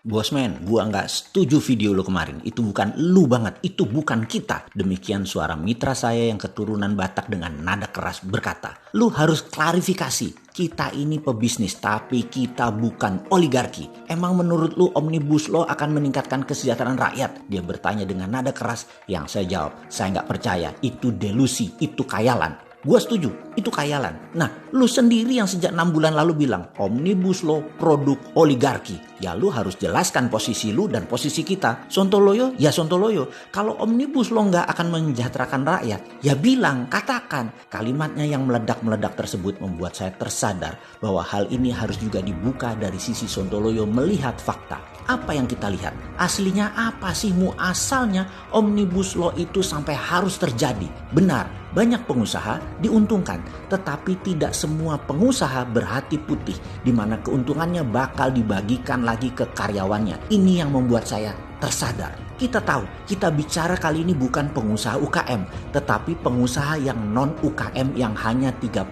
Bosman, gua nggak setuju video lo kemarin. Itu bukan lu banget, itu bukan kita. Demikian suara mitra saya yang keturunan Batak dengan nada keras berkata, lu harus klarifikasi. Kita ini pebisnis, tapi kita bukan oligarki. Emang menurut lu Omnibus Law akan meningkatkan kesejahteraan rakyat? Dia bertanya dengan nada keras. Yang saya jawab, saya nggak percaya. Itu delusi, itu khayalan. Gue setuju, itu khayalan. Nah, lu sendiri yang sejak 6 bulan lalu bilang Omnibus Law produk oligarki. Ya lu harus jelaskan posisi lu dan posisi kita. Sontoloyo, ya sontoloyo. Kalau Omnibus Law nggak akan menyejahterakan rakyat, ya bilang, katakan. Kalimatnya yang meledak-meledak tersebut membuat saya tersadar bahwa hal ini harus juga dibuka dari sisi Sontoloyo melihat fakta. Apa yang kita lihat? Aslinya apa sih muasalnya Omnibus Law itu sampai harus terjadi? Benar, banyak pengusaha diuntungkan, tetapi tidak semua pengusaha berhati putih, di mana keuntungannya bakal dibagikan lagi ke karyawannya. Ini yang membuat saya tersadar. Kita tahu, kita bicara kali ini bukan pengusaha UKM, tetapi pengusaha yang non UKM yang hanya 3%,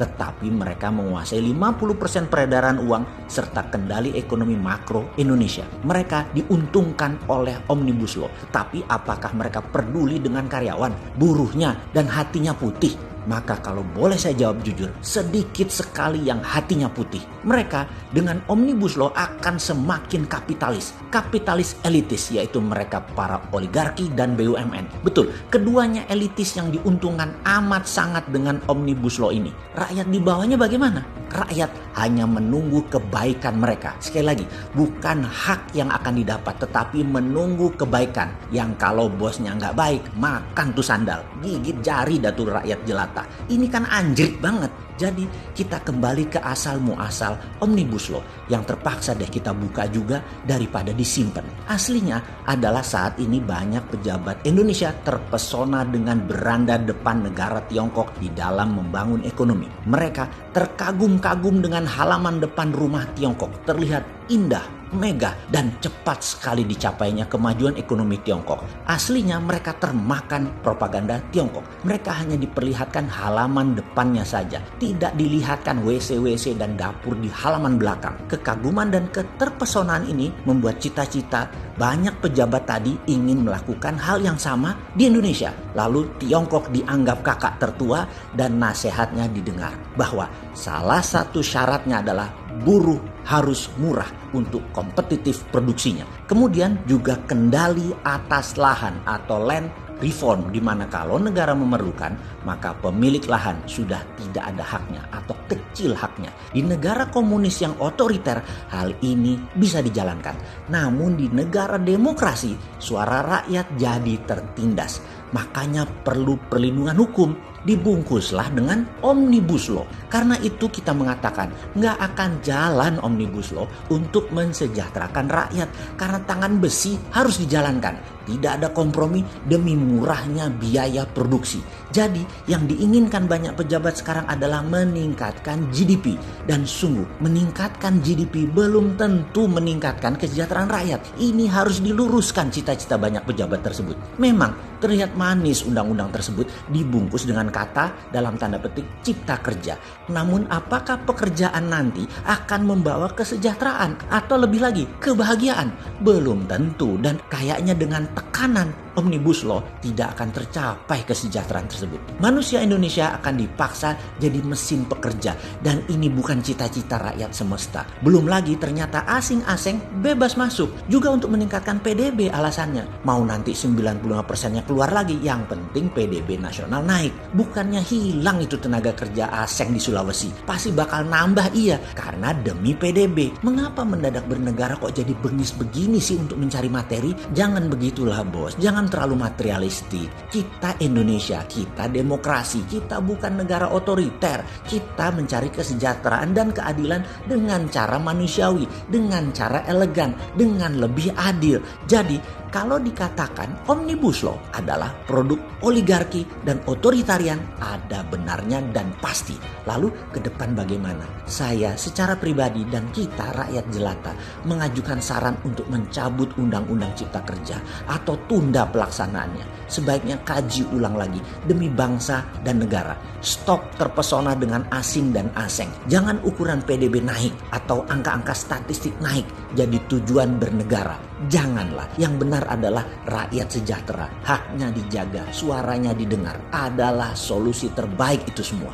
tetapi mereka menguasai 50% peredaran uang serta kendali ekonomi makro Indonesia. Mereka diuntungkan oleh Omnibus Law, tetapi apakah mereka peduli dengan karyawan, buruhnya, dan hatinya putih? Maka kalau boleh saya jawab jujur, sedikit sekali yang hatinya putih. Mereka dengan Omnibus Law akan semakin kapitalis. Kapitalis elitis, yaitu mereka para oligarki dan BUMN. Betul, keduanya elitis yang diuntungkan amat sangat dengan Omnibus Law ini. Rakyat di bawahnya bagaimana? Rakyat hanya menunggu kebaikan mereka. Sekali lagi, bukan hak yang akan didapat, tetapi menunggu kebaikan. Yang kalau bosnya nggak baik, makan tuh sandal. Gigit jari datul rakyat jelata. Ini kan anjrit banget. Jadi kita kembali ke asal muasal Omnibus Law yang terpaksa deh kita buka juga daripada disimpan. Aslinya adalah saat ini banyak pejabat Indonesia terpesona dengan beranda depan negara Tiongkok di dalam membangun ekonomi. Mereka terkagum-kagum dengan halaman depan rumah Tiongkok. Terlihat indah, megah, dan cepat sekali dicapainya kemajuan ekonomi Tiongkok. Aslinya mereka termakan propaganda Tiongkok. Mereka hanya diperlihatkan halaman depannya saja. Tidak dilihatkan WC-WC dan dapur di halaman belakang. Kekaguman dan keterpesonaan ini membuat cita-cita banyak pejabat tadi ingin melakukan hal yang sama di Indonesia. Lalu Tiongkok dianggap kakak tertua dan nasihatnya didengar. Bahwa salah satu syaratnya adalah buruh harus murah untuk kompetitif produksinya. Kemudian juga kendali atas lahan atau land reform, di mana kalau negara memerlukan, maka pemilik lahan sudah tidak ada haknya atau kecil haknya. Di negara komunis yang otoriter, hal ini bisa dijalankan. Namun di negara demokrasi, suara rakyat jadi tertindas. Makanya perlu perlindungan hukum. Dibungkuslah dengan Omnibus Law. Karena itu kita mengatakan nggak akan jalan Omnibus Law untuk mensejahterakan rakyat. Karena tangan besi harus dijalankan. Tidak ada kompromi demi murahnya biaya produksi. Jadi yang diinginkan banyak pejabat sekarang adalah meningkatkan GDP. Dan sungguh meningkatkan GDP belum tentu meningkatkan kesejahteraan rakyat. Ini harus diluruskan cita-cita banyak pejabat tersebut. Memang terlihat manis undang-undang tersebut dibungkus dengan kata dalam tanda petik cipta kerja. Namun apakah pekerjaan nanti akan membawa kesejahteraan atau lebih lagi kebahagiaan? Belum tentu, dan kayaknya dengan tekanan Omnibus Law tidak akan tercapai kesejahteraan tersebut. Manusia Indonesia akan dipaksa jadi mesin pekerja, dan ini bukan cita-cita rakyat semesta. Belum lagi ternyata asing-asing bebas masuk juga untuk meningkatkan PDB alasannya. Mau nanti 95%-nya keluar lagi, yang penting PDB nasional naik. Bukannya hilang itu tenaga kerja asing di Sulawesi. Pasti bakal nambah, iya, karena demi PDB. Mengapa mendadak bernegara kok jadi bengis begini sih untuk mencari materi? Jangan begitulah bos, jangan terlalu materialistik. Kita Indonesia, kita demokrasi, kita bukan negara otoriter. Kita mencari kesejahteraan dan keadilan dengan cara manusiawi, dengan cara elegan, dengan lebih adil. Jadi kalau dikatakan Omnibus Law adalah produk oligarki dan otoritarian, ada benarnya dan pasti. Lalu ke depan bagaimana? Saya secara pribadi dan kita rakyat jelata mengajukan saran untuk mencabut Undang-Undang Cipta Kerja atau tunda pelaksanaannya. Sebaiknya kaji ulang lagi demi bangsa dan negara. Stop terpesona dengan asing dan aseng. Jangan ukuran PDB naik atau angka-angka statistik naik jadi tujuan bernegara. Janganlah. Yang benar adalah rakyat sejahtera. Haknya dijaga, suaranya didengar. Adalah solusi terbaik itu semua.